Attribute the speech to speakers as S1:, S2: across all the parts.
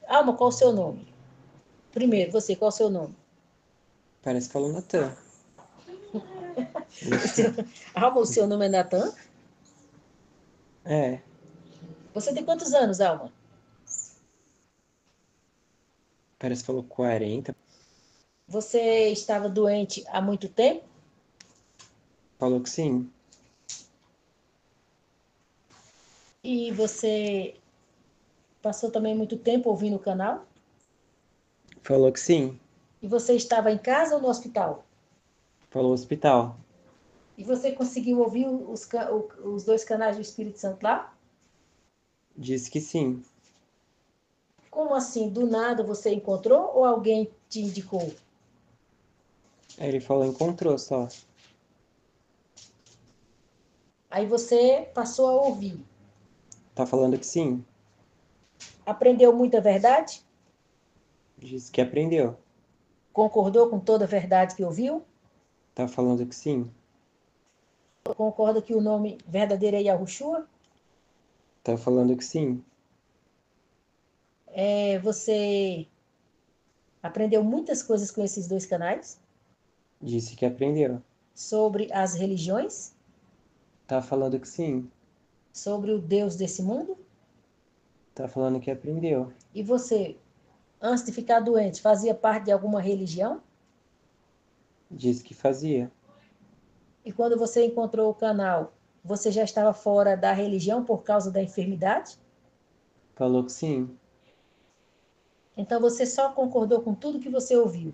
S1: Alma, qual o seu nome? Primeiro, você, qual o seu nome?
S2: Parece que falou Natan.
S1: Alma, o seu nome é Natan?
S2: É,
S1: Você tem quantos anos, Alma?
S2: parece que falou 40.
S1: Você estava doente há muito tempo?
S2: Falou que sim.
S1: E você passou também muito tempo ouvindo o canal?
S2: Falou que sim.
S1: E você estava em casa ou no hospital?
S2: Falou hospital.
S1: E você conseguiu ouvir os dois canais do Espírito Santo lá?
S2: Disse que sim.
S1: Como assim? Do nada você encontrou ou alguém te indicou?
S2: Aí ele falou encontrou só.
S1: Aí você passou a ouvir.
S2: Tá falando que sim.
S1: Aprendeu muita verdade?
S2: Disse que aprendeu.
S1: Concordou com toda a verdade que ouviu?
S2: Tá falando que sim.
S1: Concorda que o nome verdadeiro é Yahushua?
S2: Tá falando que sim.
S1: Você aprendeu muitas coisas com esses dois canais
S2: Disse que aprendeu.
S1: sobre as religiões,
S2: Tá falando que sim.
S1: sobre o Deus desse mundo.
S2: Tá falando que aprendeu.
S1: E você, antes de ficar doente, fazia parte de alguma religião?
S2: Disse que fazia.
S1: E quando você encontrou o canal, você já estava fora da religião por causa da enfermidade?
S2: Falou que sim.
S1: Então você só concordou com tudo que você ouviu.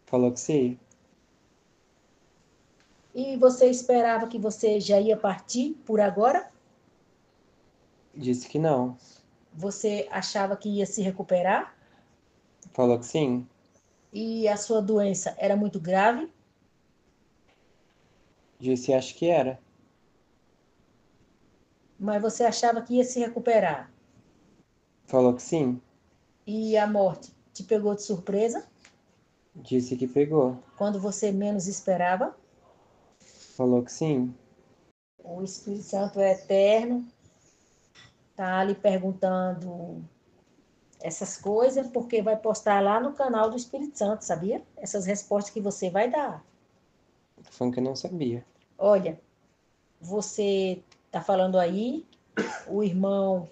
S2: Falou que sim.
S1: E você esperava que você já ia partir por agora?
S2: Disse que não.
S1: Você achava que ia se recuperar?
S2: Falou que sim.
S1: E a sua doença era muito grave?
S2: Disse acho que era.
S1: Mas você achava que ia se recuperar?
S2: Falou que sim.
S1: E a morte te pegou de surpresa
S2: Disse que pegou.
S1: quando você menos esperava?
S2: Falou que sim.
S1: O Espírito Santo é eterno, tá ali perguntando essas coisas porque vai postar lá no canal do Espírito Santo, sabia? Essas respostas que você vai dar.
S2: Tô falando que eu não sabia.
S1: Olha, você tá falando aí, o irmão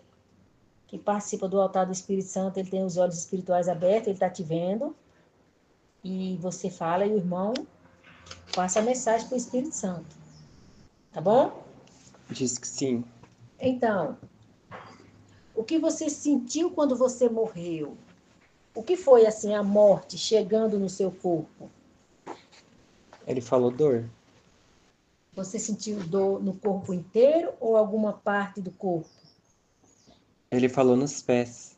S1: que participa do altar do Espírito Santo, ele tem os olhos espirituais abertos, ele está te vendo, e você fala e o irmão passa a mensagem para o Espírito Santo, tá bom?
S2: Disse que sim.
S1: Então, o que você sentiu quando você morreu? O que foi assim a morte chegando no seu corpo?
S2: Ele falou dor.
S1: Você sentiu dor no corpo inteiro ou alguma parte do corpo?
S2: Ele falou nos pés.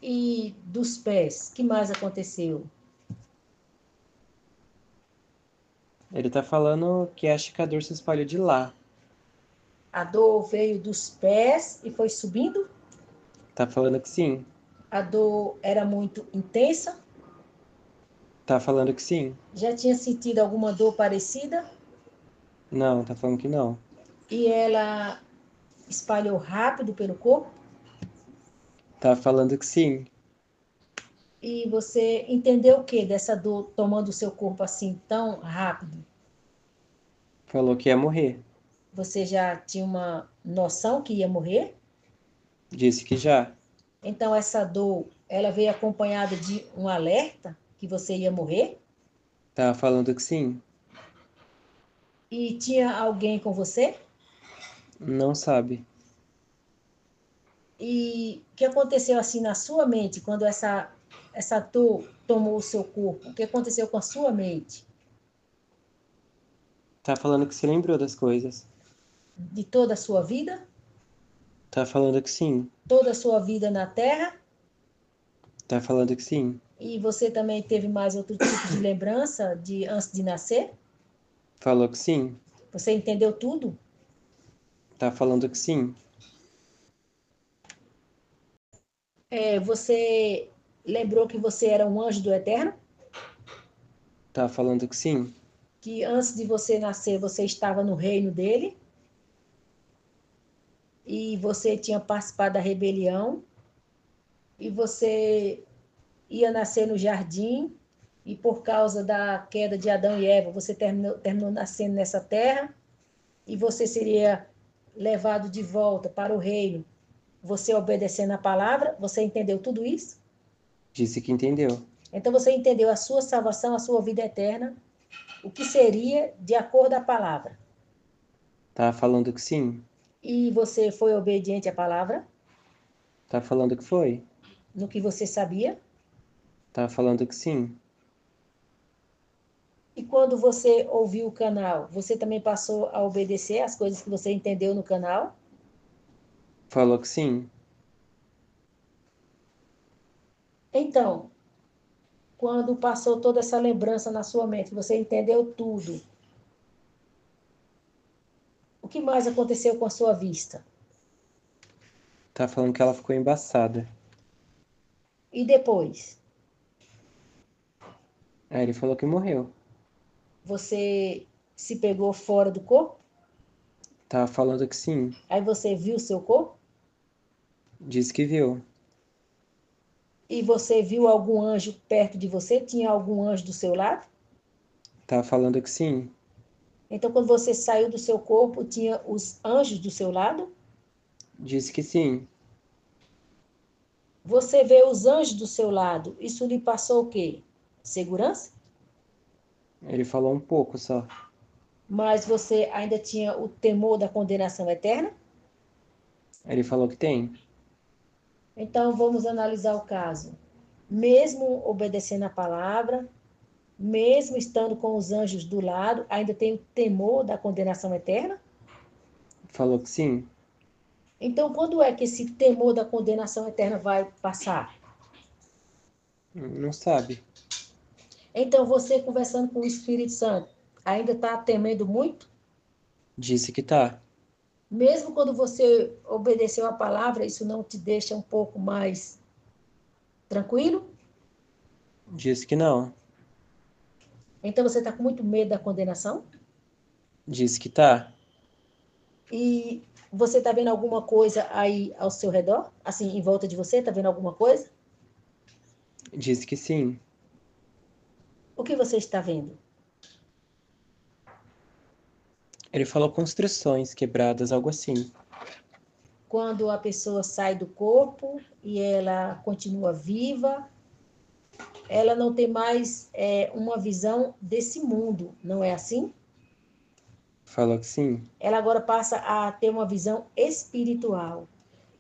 S1: E dos pés, que mais aconteceu?
S2: Ele tá falando que acha que a dor se espalhou de lá.
S1: A dor veio dos pés e foi subindo?
S2: Tá falando que sim.
S1: A dor era muito intensa?
S2: Tá falando que sim.
S1: Já tinha sentido alguma dor parecida?
S2: Não, tá falando que não.
S1: E ela espalhou rápido pelo corpo?
S2: Tá falando que sim.
S1: E você entendeu o que dessa dor tomando o seu corpo assim tão rápido?
S2: Falou que ia morrer.
S1: Você já tinha uma noção que ia morrer?
S2: Disse que já.
S1: Então essa dor, ela veio acompanhada de um alerta que você ia morrer?
S2: Tá falando que sim.
S1: E tinha alguém com você?
S2: Não sabe.
S1: E o que aconteceu assim na sua mente quando essa dor tomou o seu corpo? O que aconteceu com a sua mente?
S2: Tá falando que se lembrou das coisas.
S1: De toda a sua vida?
S2: Tá falando que sim.
S1: Toda a sua vida na Terra?
S2: Tá falando que sim.
S1: E você também teve mais outro tipo de lembrança de antes de nascer?
S2: Falou que sim.
S1: Você entendeu tudo?
S2: Tá falando que sim.
S1: Você lembrou que você era um anjo do Eterno?
S2: Tá falando que sim.
S1: Que antes de você nascer você estava no reino dele e você tinha participado da rebelião e você ia nascer no jardim, e por causa da queda de Adão e Eva, você terminou nascendo nessa terra, e você seria levado de volta para o reino, você obedecendo a palavra. Você entendeu tudo isso?
S2: Disse que entendeu.
S1: Então você entendeu a sua salvação, a sua vida eterna, o que seria de acordo com a palavra.
S2: Tá falando que sim.
S1: E você foi obediente à palavra,
S2: Tá falando que foi.
S1: no que você sabia.
S2: Tá falando que sim.
S1: E quando você ouviu o canal, você também passou a obedecer as coisas que você entendeu no canal.
S2: Falou que sim.
S1: Então, quando passou toda essa lembrança na sua mente, você entendeu tudo. O que mais aconteceu com a sua vista?
S2: Tá falando que ela ficou embaçada.
S1: E depois?
S2: Aí ele falou que morreu.
S1: Você se pegou fora do corpo?
S2: Tá falando que sim.
S1: Aí você viu o seu corpo?
S2: Disse que viu.
S1: E você viu algum anjo perto de você? Tinha algum anjo do seu lado?
S2: Tá falando que sim.
S1: Então, quando você saiu do seu corpo, tinha os anjos do seu lado?
S2: Disse que sim.
S1: Você vê os anjos do seu lado, isso lhe passou o quê? Segurança?
S2: Ele falou um pouco só.
S1: Mas você ainda tinha o temor da condenação eterna?
S2: Ele falou que tem.
S1: Então, vamos analisar o caso. Mesmo obedecendo a palavra, mesmo estando com os anjos do lado, ainda tem o temor da condenação eterna?
S2: Falou que sim.
S1: Então, quando é que esse temor da condenação eterna vai passar?
S2: Não sabe.
S1: Então, você conversando com o Espírito Santo, ainda está temendo muito?
S2: Disse que tá.
S1: Mesmo quando você obedeceu a palavra, isso não te deixa um pouco mais tranquilo?
S2: Disse que não.
S1: Então, você está com muito medo da condenação?
S2: Disse que tá.
S1: E você está vendo alguma coisa aí ao seu redor? Assim, em volta de você, está vendo alguma coisa?
S2: Disse que sim.
S1: O que você está vendo?
S2: Ele falou construções quebradas, algo assim.
S1: Quando a pessoa sai do corpo e ela continua viva, ela não tem mais uma visão desse mundo, não é assim?
S2: Falou que sim.
S1: Ela agora passa a ter uma visão espiritual.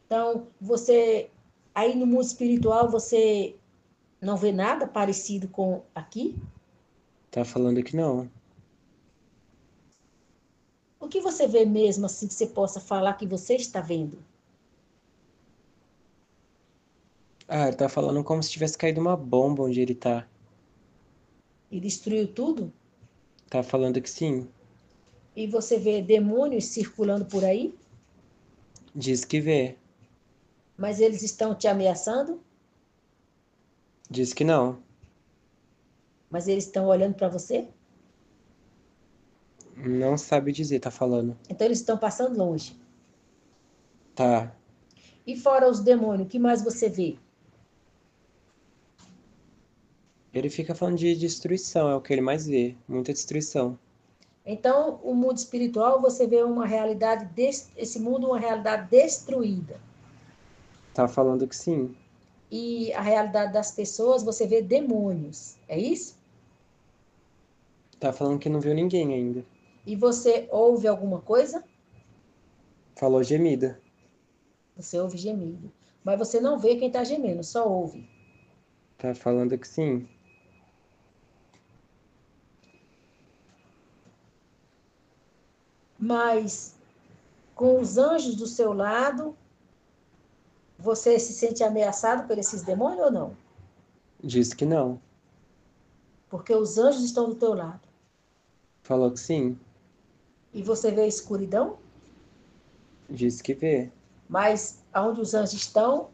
S1: Então, você, aí no mundo espiritual, você não vê nada parecido com aqui?
S2: Tá falando que não.
S1: O que você vê mesmo assim que você possa falar que você está vendo?
S2: Ah, ele tá falando como se tivesse caído uma bomba onde ele tá.
S1: E destruiu tudo?
S2: Tá falando que sim.
S1: E você vê demônios circulando por aí?
S2: Diz que vê.
S1: Mas eles estão te ameaçando?
S2: Diz que não.
S1: Mas eles estão olhando para você?
S2: Não sabe dizer, tá falando.
S1: Então eles estão passando longe.
S2: Tá.
S1: E fora os demônios, o que mais você vê?
S2: Ele fica falando de destruição, é o que ele mais vê. Muita destruição.
S1: Então, o mundo espiritual, você vê uma realidade, esse mundo uma realidade destruída.
S2: Tá falando que sim.
S1: E a realidade das pessoas, você vê demônios. É isso?
S2: Tá falando que não viu ninguém ainda.
S1: E você ouve alguma coisa?
S2: Falou gemida.
S1: Você ouve gemido. Mas você não vê quem está gemendo, só ouve.
S2: Tá falando que sim.
S1: Mas com os anjos do seu lado, você se sente ameaçado por esses demônios ou não?
S2: Diz que não.
S1: Porque os anjos estão do teu lado.
S2: Falou que sim.
S1: E você vê a escuridão,
S2: Diz que vê.
S1: mas onde os anjos estão,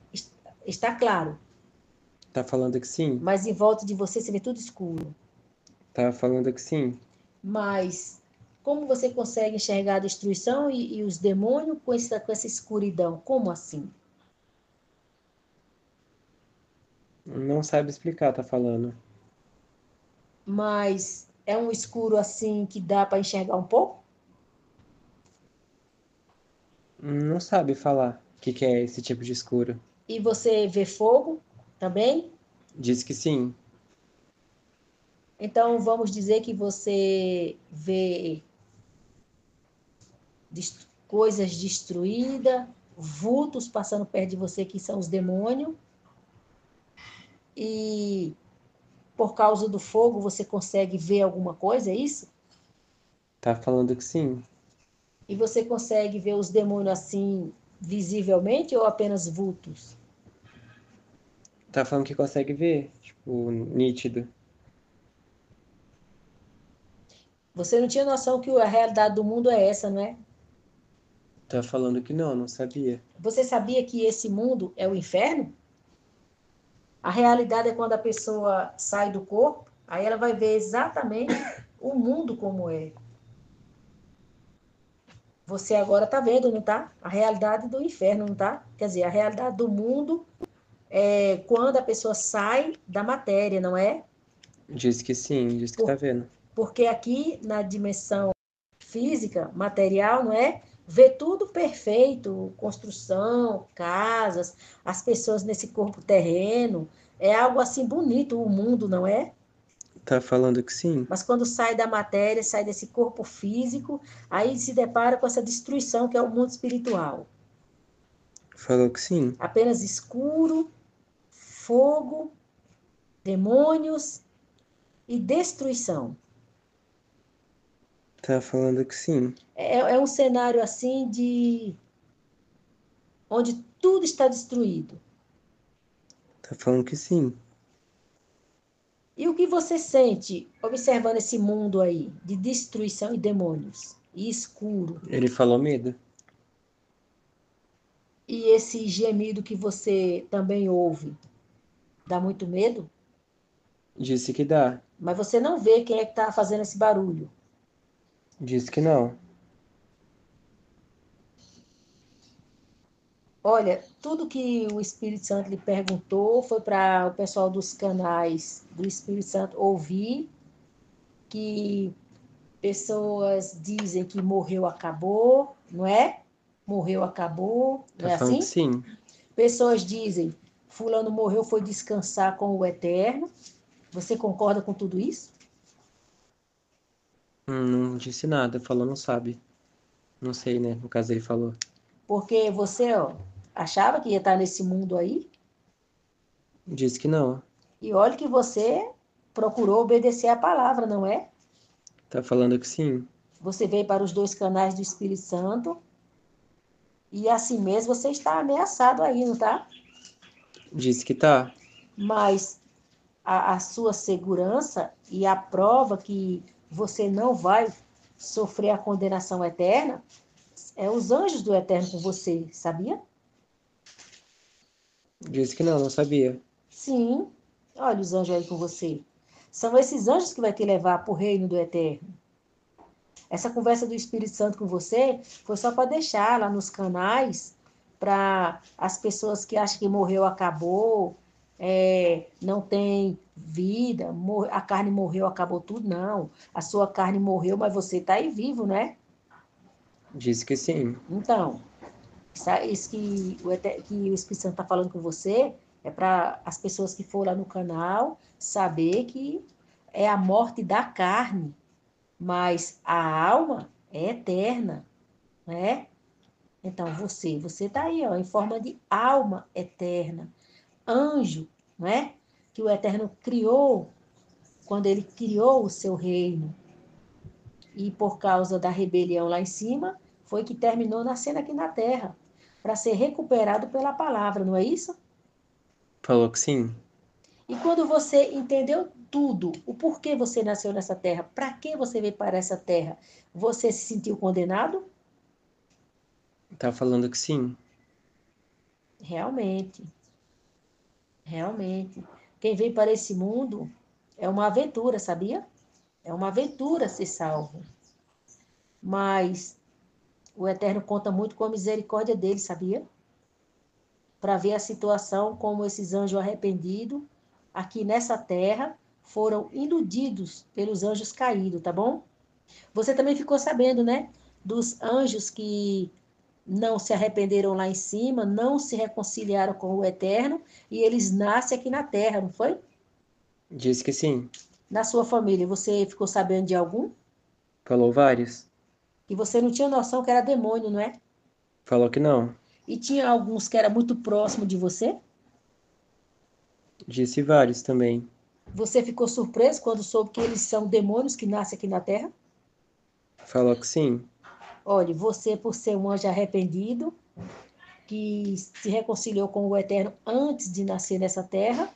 S1: está claro.
S2: Tá falando que sim.
S1: Mas em volta de você, você vê tudo escuro.
S2: Tá falando que sim.
S1: Mas como você consegue enxergar a destruição e os demônios com essa escuridão? Como assim?
S2: Não sabe explicar, tá falando.
S1: Mas é um escuro assim que dá para enxergar um pouco?
S2: Não sabe falar o que que é esse tipo de escuro.
S1: E você vê fogo também?
S2: Diz que sim.
S1: Então vamos dizer que você vê coisas destruídas, vultos passando perto de você, que são os demônios, e por causa do fogo você consegue ver alguma coisa, é isso?
S2: Tá falando que sim.
S1: E você consegue ver os demônios assim visivelmente ou apenas vultos?
S2: Tá falando que consegue ver, tipo, nítido.
S1: Você não tinha noção que a realidade do mundo é essa, não é?
S2: Tá falando que não sabia.
S1: Você sabia que esse mundo é o inferno? A realidade é quando a pessoa sai do corpo, aí ela vai ver exatamente o mundo como é. Você agora está vendo, não está? A realidade do inferno, não está? Quer dizer, a realidade do mundo é quando a pessoa sai da matéria, não é?
S2: Diz que sim, diz que tá
S1: Por,
S2: vendo.
S1: porque aqui na dimensão física, material, não é? Vê tudo perfeito, construção, casas, as pessoas nesse corpo terreno, é algo assim bonito o mundo, não é?
S2: Tá falando que sim.
S1: Mas quando sai da matéria, sai desse corpo físico, aí se depara com essa destruição que é o mundo espiritual.
S2: Falou que sim.
S1: Apenas escuro, fogo, demônios e destruição.
S2: Tá falando que sim.
S1: É um cenário assim de onde tudo está destruído.
S2: Tá falando que sim.
S1: E o que você sente observando esse mundo aí de destruição e demônios e escuro?
S2: Ele falou medo.
S1: E esse gemido que você também ouve, dá muito medo?
S2: Disse que dá.
S1: Mas você não vê quem é que está fazendo esse barulho.
S2: Disse que não.
S1: Olha, tudo que o Espírito Santo lhe perguntou foi para o pessoal dos canais do Espírito Santo ouvir que pessoas dizem que morreu, acabou, não é? Morreu, acabou, não
S2: Tá
S1: é
S2: falando que
S1: assim?
S2: sim.
S1: Pessoas dizem, fulano morreu, foi descansar com o Eterno. Você concorda com tudo isso?
S2: Não disse nada, falou não sabe. Não sei, né? No caso ele falou.
S1: Porque você, ó, achava que ia estar nesse mundo aí,
S2: Disse que não.
S1: e olha que você procurou obedecer a palavra, não é?
S2: Tá falando que sim.
S1: Você veio para os dois canais do Espírito Santo, e assim mesmo você está ameaçado aí, não tá?
S2: Disse que tá.
S1: Mas a sua segurança e a prova que você não vai sofrer a condenação eterna é os anjos do Eterno com você, sabia?
S2: Disse que não sabia.
S1: Sim, olha os anjos aí com você. São esses anjos que vai te levar para o reino do Eterno. Essa conversa do Espírito Santo com você foi só para deixar lá nos canais para as pessoas que acham que morreu, acabou, não tem vida, a carne morreu, acabou tudo. Não, a sua carne morreu, mas você está aí vivo, né?
S2: Disse que sim.
S1: Então, isso que o Espírito Santo está falando com você é para as pessoas que foram lá no canal saber que é a morte da carne, mas a alma é eterna, né? Então, você está aí, ó, em forma de alma eterna, anjo, né? Que o Eterno criou quando ele criou o seu reino. E por causa da rebelião lá em cima, foi que terminou nascendo aqui na terra, para ser recuperado pela palavra, não é isso?
S2: Falou que sim.
S1: E quando você entendeu tudo, o porquê você nasceu nessa terra, para que você veio para essa terra, você se sentiu condenado?
S2: Tá falando que sim.
S1: Realmente, realmente. Quem vem para esse mundo é uma aventura, sabia? É uma aventura ser salvo. Mas o Eterno conta muito com a misericórdia dele, sabia? Para ver a situação como esses anjos arrependidos aqui nessa terra foram iludidos pelos anjos caídos, tá bom? Você também ficou sabendo, né? Dos anjos que não se arrependeram lá em cima, não se reconciliaram com o Eterno, e eles nascem aqui na terra, não foi?
S2: Disse que sim.
S1: Na sua família, você ficou sabendo de algum?
S2: Falou vários.
S1: E você não tinha noção que era demônio, não é?
S2: Falou que não.
S1: E tinha alguns que era muito próximo de você?
S2: Disse vários também.
S1: Você ficou surpreso quando soube que eles são demônios que nascem aqui na terra?
S2: Falou que sim.
S1: Olhe, você, por ser um anjo arrependido, que se reconciliou com o Eterno antes de nascer nessa terra,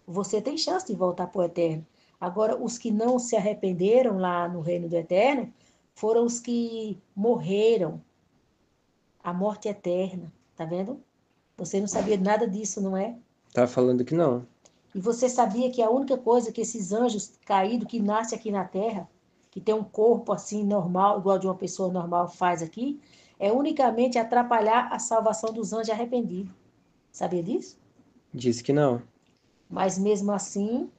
S1: você tem chance de voltar para o Eterno. Agora, os que não se arrependeram lá no reino do Eterno foram os que morreram, a morte eterna, tá vendo? Você não sabia nada disso, não é?
S2: Tá falando que não.
S1: E você sabia que a única coisa que esses anjos caídos que nascem aqui na terra, que tem um corpo assim normal, igual de uma pessoa normal faz aqui, é unicamente atrapalhar a salvação dos anjos arrependidos. Sabia disso?
S2: Disse que não.
S1: Mas mesmo assim,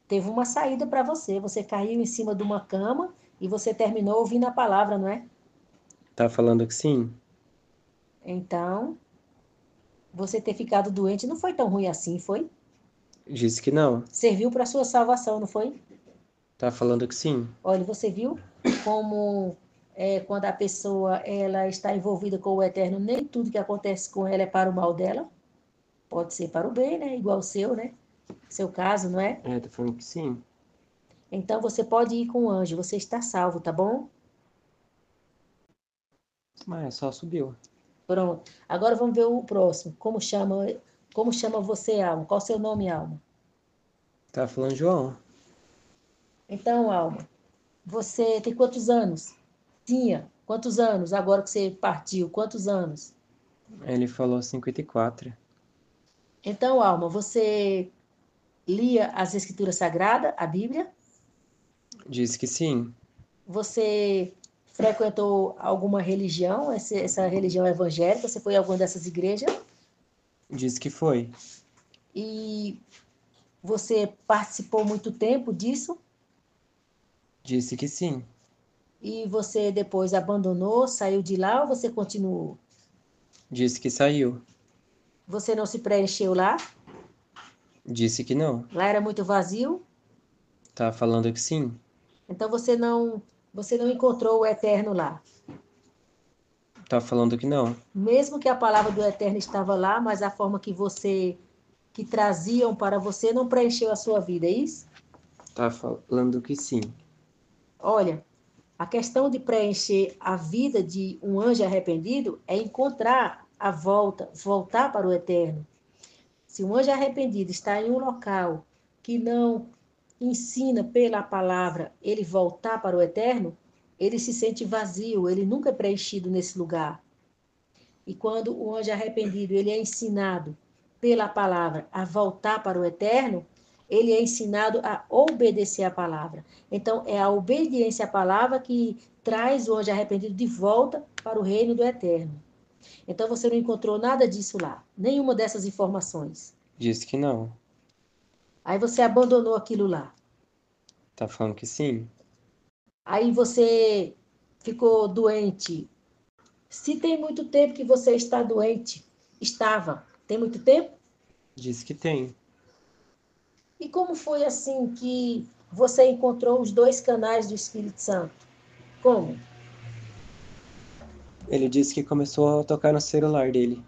S1: teve uma saída para você. Você caiu em cima de uma cama e você terminou ouvindo a palavra, não é?
S2: Tá falando que sim.
S1: Então, você ter ficado doente não foi tão ruim assim, foi?
S2: Disse que não.
S1: Serviu para sua salvação, não foi?
S2: Tá falando que sim.
S1: Olha, você viu como quando a pessoa ela está envolvida com o Eterno, nem tudo que acontece com ela é para o mal dela. Pode ser para o bem, né? Igual o seu, né? Seu caso, não é?
S2: É, tá falando que sim.
S1: Então você pode ir com o anjo, você está salvo, tá bom?
S2: Mas só subiu.
S1: Pronto. Agora vamos ver o próximo. Como chama você, Alma? Qual o seu nome, Alma?
S2: Tá falando João.
S1: Então, Alma, você tem quantos anos? Tinha. Quantos anos? Agora que você partiu, quantos anos?
S2: Ele falou 54.
S1: Então, Alma, você lia as Escrituras Sagradas, a Bíblia?
S2: Disse que sim.
S1: Você frequentou alguma religião, essa religião evangélica? Você foi a alguma dessas igrejas?
S2: Disse que foi.
S1: E você participou muito tempo disso?
S2: Disse que sim.
S1: E você depois abandonou, saiu de lá ou você continuou?
S2: Disse que saiu.
S1: Você não se preencheu lá?
S2: Disse que não.
S1: Lá era muito vazio?
S2: Tá falando que sim.
S1: Então você não encontrou o eterno lá.
S2: Tá falando que não.
S1: Mesmo que a palavra do eterno estava lá, mas a forma que traziam para você não preencheu a sua vida, é isso?
S2: Tá falando que sim.
S1: Olha, a questão de preencher a vida de um anjo arrependido é encontrar a volta, voltar para o eterno. Se um anjo arrependido está em um local que não ensina pela palavra ele voltar para o eterno, ele se sente vazio, ele nunca é preenchido nesse lugar. E quando o anjo arrependido ele é ensinado pela palavra a voltar para o eterno, ele é ensinado a obedecer a palavra. Então, é a obediência à palavra que traz o anjo arrependido de volta para o reino do eterno. Então, você não encontrou nada disso lá, nenhuma dessas informações.
S2: Disse que não.
S1: Aí você abandonou aquilo lá.
S2: Tá falando que sim.
S1: Aí você ficou doente. Se tem muito tempo que você está doente, estava. Tem muito tempo?
S2: Disse que tem.
S1: E como foi assim que você encontrou os dois canais do Espírito Santo? Como?
S2: Ele disse que começou a tocar no celular dele.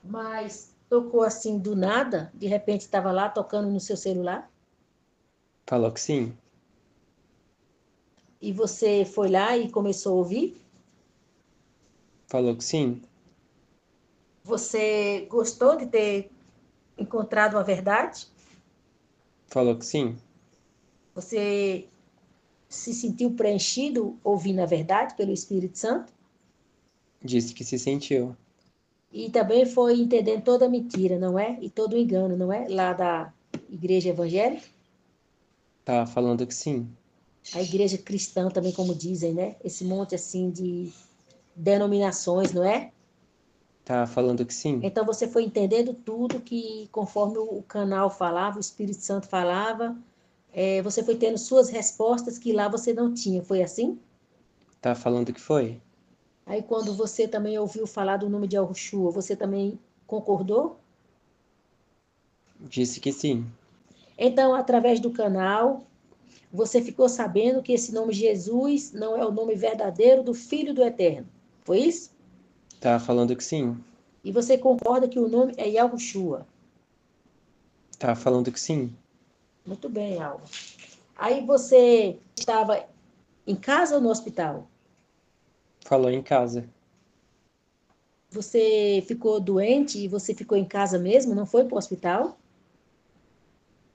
S1: Mas tocou assim do nada? De repente estava lá tocando no seu celular?
S2: Falou que sim.
S1: E você foi lá e começou a ouvir?
S2: Falou que sim.
S1: Você gostou de ter encontrado a verdade?
S2: Falou que sim.
S1: Você se sentiu preenchido ouvindo a verdade pelo Espírito Santo?
S2: Disse que se sentiu.
S1: E também foi entendendo toda a mentira, não é? E todo o engano, não é? Lá da igreja evangélica,
S2: Tá falando que sim.
S1: a igreja cristã também, como dizem, né? Esse monte assim de denominações, não é?
S2: Tá falando que sim.
S1: Então você foi entendendo tudo que, conforme o canal falava, o Espírito Santo falava, você foi tendo suas respostas que lá você não tinha. Foi assim?
S2: Tá falando que foi?
S1: Aí quando você também ouviu falar do nome de Yahushua, você também concordou?
S2: Disse que sim.
S1: Então, através do canal, você ficou sabendo que esse nome Jesus não é o nome verdadeiro do Filho do Eterno. Foi isso?
S2: Tá falando que sim.
S1: E você concorda que o nome é Yahushua.
S2: Tá falando que sim.
S1: Muito bem, Alva. Aí você estava em casa ou no hospital?
S2: Falou em casa.
S1: Você ficou doente e você ficou em casa mesmo, não foi para o hospital?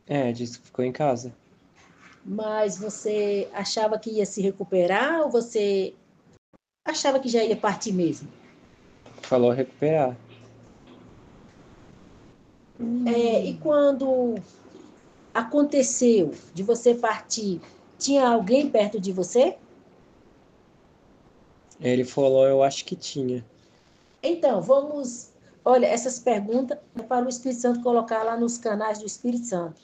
S2: É, disse que ficou em casa.
S1: Mas você achava que ia se recuperar ou você achava que já ia partir mesmo?
S2: Falou recuperar.
S1: E quando aconteceu de você partir, tinha alguém perto de você?
S2: Ele falou, eu acho que tinha.
S1: Então, vamos. Olha, essas perguntas é para o Espírito Santo colocar lá nos canais do Espírito Santo,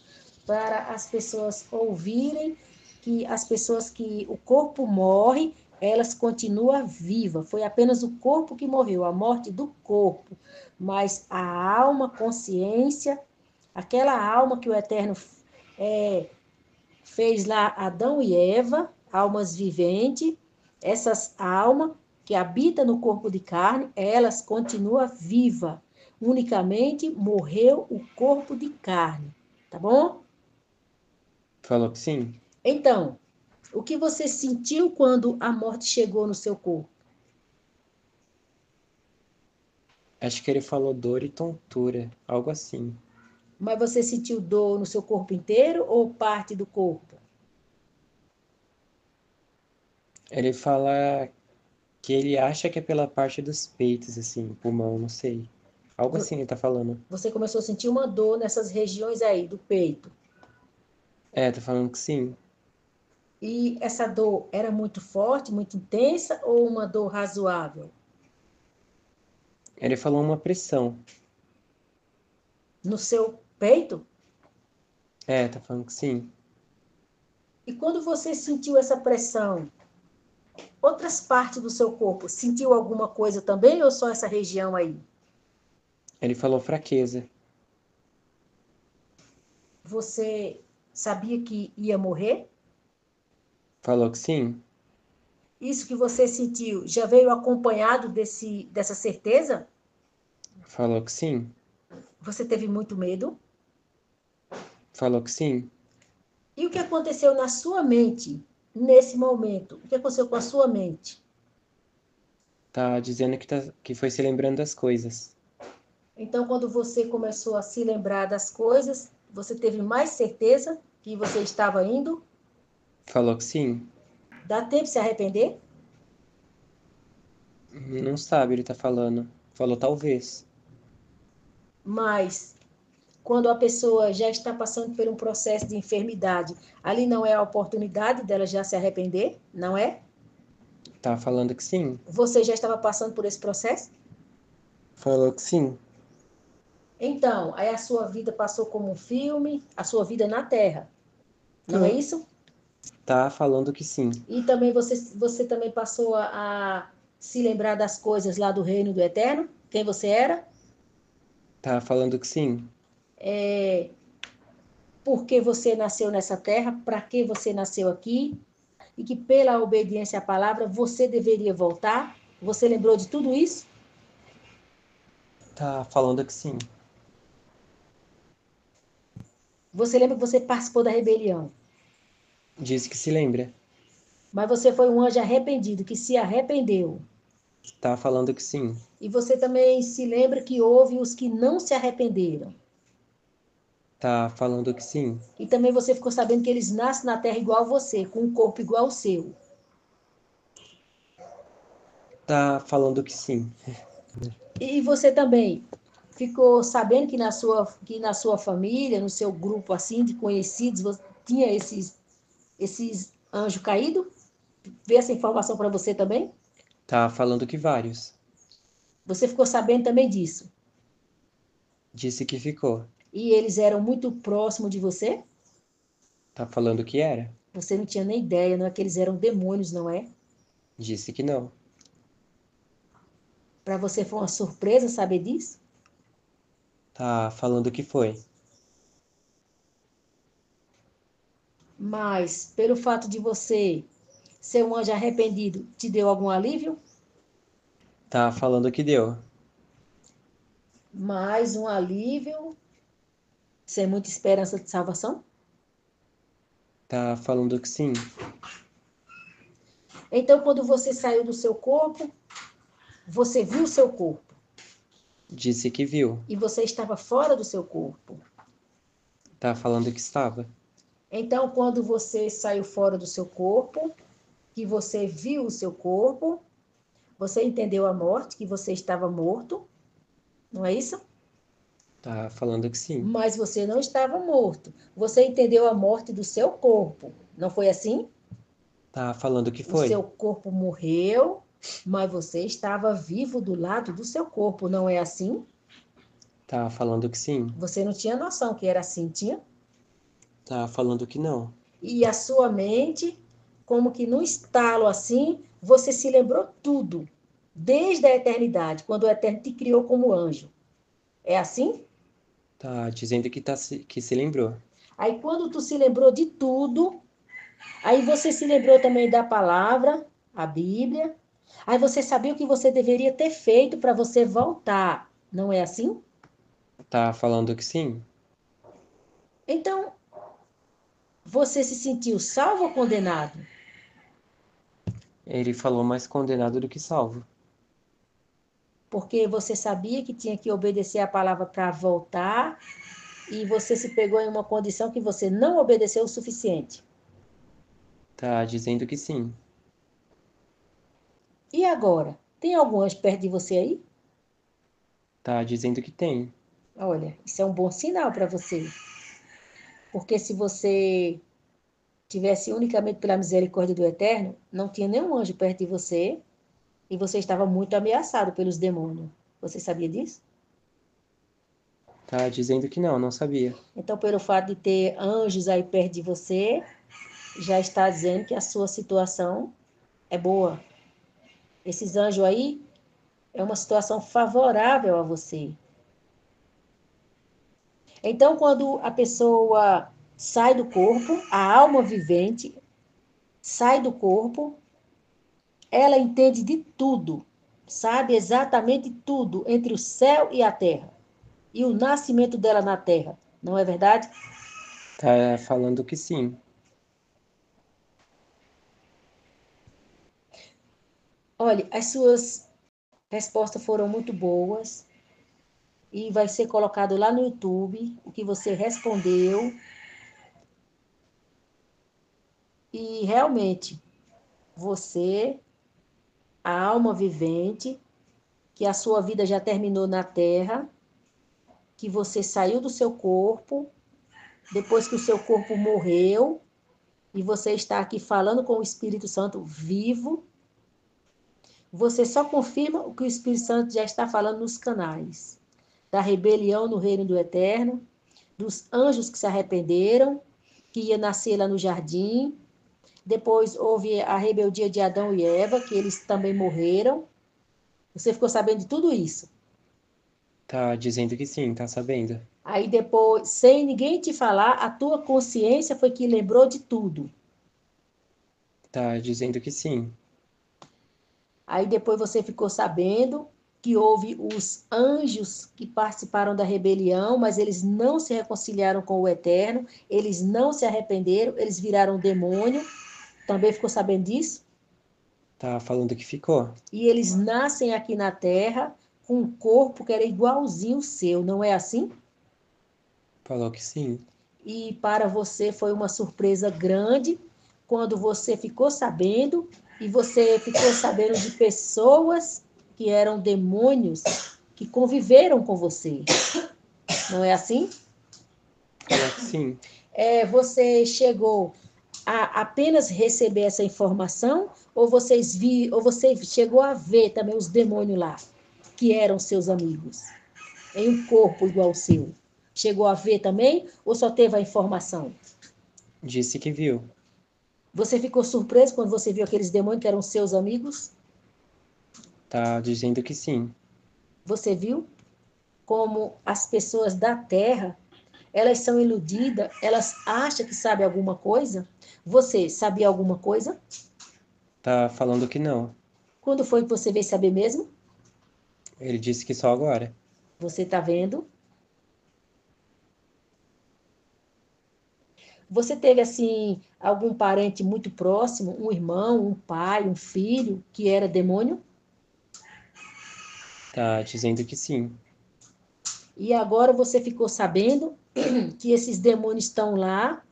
S1: para as pessoas ouvirem que as pessoas que o corpo morre, elas continuam vivas. Foi apenas o corpo que morreu, a morte do corpo. Mas a alma, consciência, aquela alma que o Eterno fez lá Adão e Eva, almas viventes, essas almas que habitam no corpo de carne, elas continuam vivas. Unicamente morreu o corpo de carne. Tá bom?
S2: Falou que sim.
S1: Então, o que você sentiu quando a morte chegou no seu corpo?
S2: Acho que ele falou dor e tontura. Algo assim.
S1: Mas você sentiu dor no seu corpo inteiro ou parte do corpo?
S2: Ele fala que ele acha que é pela parte dos peitos, assim, pulmão, não sei. Algo assim ele tá falando.
S1: Você começou a sentir uma dor nessas regiões aí do peito.
S2: É, tá falando que sim.
S1: E essa dor era muito forte, muito intensa ou uma dor razoável?
S2: Ele falou uma pressão.
S1: No seu peito?
S2: É, tá falando que sim.
S1: E quando você sentiu essa pressão, outras partes do seu corpo sentiu alguma coisa também ou só essa região aí?
S2: Ele falou fraqueza.
S1: Você sabia que ia morrer?
S2: Falou que sim.
S1: Isso que você sentiu já veio acompanhado dessa certeza?
S2: Falou que sim.
S1: Você teve muito medo?
S2: Falou que sim.
S1: E o que aconteceu na sua mente nesse momento? O que aconteceu com a sua mente?
S2: Tá dizendo que foi se lembrando das coisas.
S1: Então, quando você começou a se lembrar das coisas, você teve mais certeza que você estava indo?
S2: Falou que sim.
S1: Dá tempo de se arrepender?
S2: Não sabe, ele tá falando. Falou talvez.
S1: Mas quando a pessoa já está passando por um processo de enfermidade, ali não é a oportunidade dela já se arrepender, não é?
S2: Tá falando que sim.
S1: Você já estava passando por esse processo?
S2: Falou que sim.
S1: Então, aí a sua vida passou como um filme, a sua vida na Terra, não é
S2: Tá.
S1: isso?
S2: Tá falando que sim.
S1: E também você também passou a se lembrar das coisas lá do reino do Eterno, quem você era,
S2: Tá falando que sim.
S1: por que você nasceu nessa terra, para que você nasceu aqui, e que pela obediência à palavra você deveria voltar. Você lembrou de tudo isso?
S2: Tá falando que sim.
S1: Você lembra que você participou da rebelião,
S2: Disse que se lembra.
S1: mas você foi um anjo arrependido, que se arrependeu.
S2: Tá falando que sim.
S1: E você também se lembra que houve os que não se arrependeram.
S2: Tá falando que sim.
S1: E também você ficou sabendo que eles nascem na terra igual a você, com um corpo igual ao seu.
S2: Tá falando que sim.
S1: E você também ficou sabendo que na sua família, no seu grupo assim de conhecidos, tinha esses anjos caídos? Vê essa informação para você também?
S2: Tá falando que vários.
S1: Você ficou sabendo também disso?
S2: Disse que ficou.
S1: E eles eram muito próximos de você?
S2: Tá falando que era?
S1: Você não tinha nem ideia, não é que eles eram demônios, não é?
S2: Disse que não.
S1: Para você foi uma surpresa saber disso?
S2: Tá falando que foi.
S1: Mas, pelo fato de você ser um anjo arrependido, te deu algum alívio?
S2: Tá falando que deu.
S1: Mais um alívio, sem muita esperança de salvação?
S2: Tá falando que sim.
S1: Então, quando você saiu do seu corpo, você viu o seu corpo
S2: Disse que viu.
S1: e você estava fora do seu corpo.
S2: Tá falando que estava.
S1: Então, quando você saiu fora do seu corpo, que você viu o seu corpo, você entendeu a morte, que você estava morto, não é isso?
S2: Tá falando que sim.
S1: Mas você não estava morto. Você entendeu a morte do seu corpo, não foi assim?
S2: Tá falando que
S1: O seu
S2: foi.
S1: corpo morreu, mas você estava vivo do lado do seu corpo, não é assim?
S2: Tá falando que sim.
S1: Você não tinha noção que era assim, tinha?
S2: Tá falando que não.
S1: E a sua mente, como que num estalo assim, você se lembrou tudo, desde a eternidade, quando o Eterno te criou como anjo. É assim?
S2: Tá dizendo que se lembrou.
S1: Aí quando tu se lembrou de tudo, aí você se lembrou também da palavra, a Bíblia. Aí você sabia o que você deveria ter feito para você voltar. Não é assim?
S2: Tá falando que sim.
S1: Então, você se sentiu salvo ou condenado?
S2: Ele falou mais condenado do que salvo.
S1: Porque você sabia que tinha que obedecer a palavra para voltar e você se pegou em uma condição que você não obedeceu o suficiente.
S2: Tá dizendo que sim.
S1: E agora? Tem algum anjo perto de você aí?
S2: Tá dizendo que tem.
S1: Olha, isso é um bom sinal para você. Porque se você tivesse unicamente pela misericórdia do Eterno, não tinha nenhum anjo perto de você e você estava muito ameaçado pelos demônios. Você sabia disso?
S2: Tá dizendo que não, não sabia.
S1: Então, pelo fato de ter anjos aí perto de você, já está dizendo que a sua situação é boa. Esses anjos aí é uma situação favorável a você. Então, quando a pessoa sai do corpo, a alma vivente sai do corpo, ela entende de tudo, sabe exatamente tudo entre o céu e a terra, e o nascimento dela na terra, não é verdade?
S2: Tá falando que sim.
S1: Olha, as suas respostas foram muito boas e vai ser colocado lá no YouTube o que você respondeu e realmente você, a alma vivente, que a sua vida já terminou na terra, que você saiu do seu corpo, depois que o seu corpo morreu, e você está aqui falando com o Espírito Santo vivo, você só confirma o que o Espírito Santo já está falando nos canais. Da rebelião no reino do Eterno, dos anjos que se arrependeram, que ia nascer lá no jardim. Depois houve a rebeldia de Adão e Eva, que eles também morreram. Você ficou sabendo de tudo isso.
S2: Tá dizendo que sim, tá sabendo.
S1: Aí depois, sem ninguém te falar, a tua consciência foi que lembrou de tudo.
S2: Tá dizendo que sim.
S1: Aí depois você ficou sabendo que houve os anjos que participaram da rebelião, mas eles não se reconciliaram com o Eterno, eles não se arrependeram, eles viraram demônio. Também ficou sabendo disso?
S2: Tá falando que ficou.
S1: E eles nascem aqui na Terra com um corpo que era igualzinho o seu, não é assim?
S2: Falou que sim.
S1: E para você foi uma surpresa grande quando você ficou sabendo e você ficou sabendo de pessoas que eram demônios que conviveram com você. Não é assim?
S2: Falou que sim.
S1: Você chegou a apenas receber essa informação ou você chegou a ver também os demônios lá? que eram seus amigos, em um corpo igual ao seu? Chegou a ver também ou só teve a informação?
S2: Disse que viu.
S1: Você ficou surpreso quando você viu aqueles demônios que eram seus amigos?
S2: Tá dizendo que sim.
S1: Você viu como as pessoas da Terra, elas são iludidas, elas acham que sabem alguma coisa? Você sabia alguma coisa?
S2: Tá falando que não.
S1: Quando foi que você veio saber mesmo?
S2: Ele disse que só agora.
S1: Você está vendo? Você teve, assim, algum parente muito próximo, um irmão, um pai, um filho, que era demônio?
S2: Tá dizendo que sim.
S1: E agora você ficou sabendo que esses demônios estão lá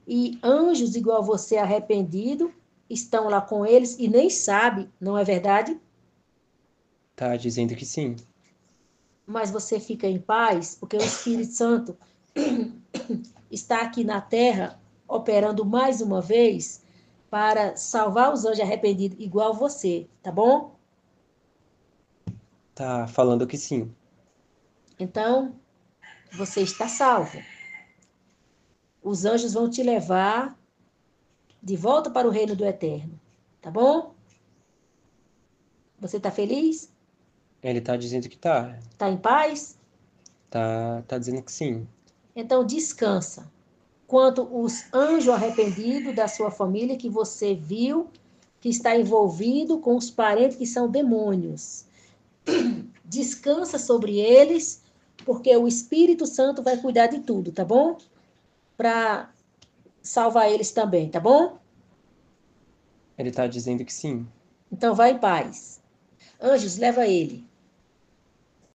S1: e anjos igual a você arrependido estão lá com eles e nem sabe, não é verdade?
S2: Tá dizendo que sim.
S1: Mas você fica em paz, porque o Espírito Santo está aqui na terra operando mais uma vez para salvar os anjos arrependidos igual você, tá bom?
S2: Tá falando que sim.
S1: Então, você está salvo. Os anjos vão te levar de volta para o reino do eterno, tá bom? Você está feliz?
S2: Ele tá dizendo que tá.
S1: Está em paz?
S2: Tá dizendo que sim.
S1: Então descansa. Quanto os anjos arrependidos da sua família que você viu que está envolvido com os parentes que são demônios. Descansa sobre eles, porque o Espírito Santo vai cuidar de tudo, tá bom? Para salvar eles também, tá bom?
S2: Ele tá dizendo que sim.
S1: Então vai em paz. Anjos, leva ele.